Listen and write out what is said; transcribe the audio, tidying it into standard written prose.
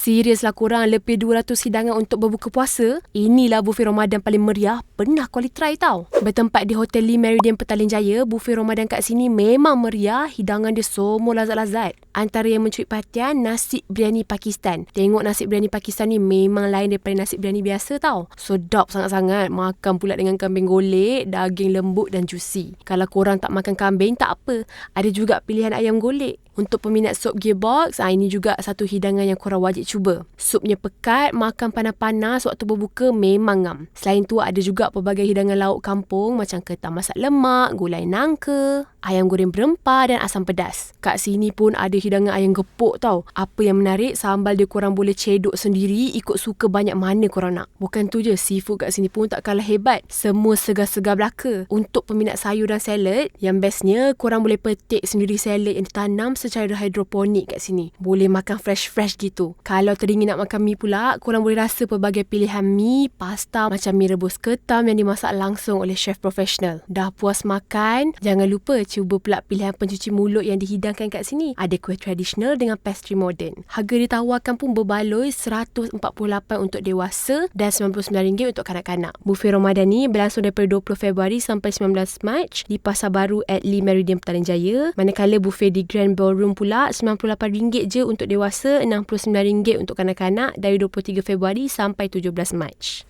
Serius lah korang, lebih 200 hidangan untuk berbuka puasa? Inilah buffet Ramadan paling meriah. Pernah kali try tau. Bertempat di Hotel Lee Meridian Petaling Jaya, buffet Ramadan kat sini memang meriah. Hidangan dia semua lazat-lazat. Antara yang mencuri perhatian, nasi biryani Pakistan. Tengok nasi biryani Pakistan ni memang lain daripada nasi biryani biasa tau. Sedap sangat-sangat. Makan pula dengan kambing golek, daging lembut dan juicy. Kalau korang tak makan kambing, tak apa. Ada juga pilihan ayam golek. Untuk peminat sup gearbox, ini juga satu hidangan yang korang wajib cuba. Supnya pekat, makan panas-panas waktu berbuka memang ngam. Selain tu ada juga pelbagai hidangan lauk kampung macam ketan masak lemak, gulai nangka, ayam goreng berempah dan asam pedas. Kat sini pun ada hidangan ayam gepuk tau. Apa yang menarik, sambal dia korang boleh cedok sendiri ikut suka banyak mana korang nak. Bukan tu je, seafood kat sini pun tak kalah hebat. Semua segar-segar belaka. Untuk peminat sayur dan salad, yang bestnya korang boleh petik sendiri salad yang ditanam secara hidroponik kat sini. Boleh makan fresh-fresh gitu. Kalau teringin nak makan mi pula, korang boleh rasa pelbagai pilihan mi, pasta macam mi rebus ketam yang dimasak langsung oleh chef profesional. Dah puas makan, jangan lupa cuba pula pilihan pencuci mulut yang dihidangkan kat sini. Ada kuih tradisional dengan pastry moden. Harga ditawarkan pun berbaloi, RM148 untuk dewasa dan RM99 untuk kanak-kanak. Buffet Ramadan ni berlangsung daripada 20 Februari sampai 19 Mac di Pasar Baru at Lee Meridian Petaling Jaya. Manakala buffet di Grand Ballroom pula RM98 je untuk dewasa, RM69 untuk kanak-kanak dari 23 Februari sampai 17 Mac.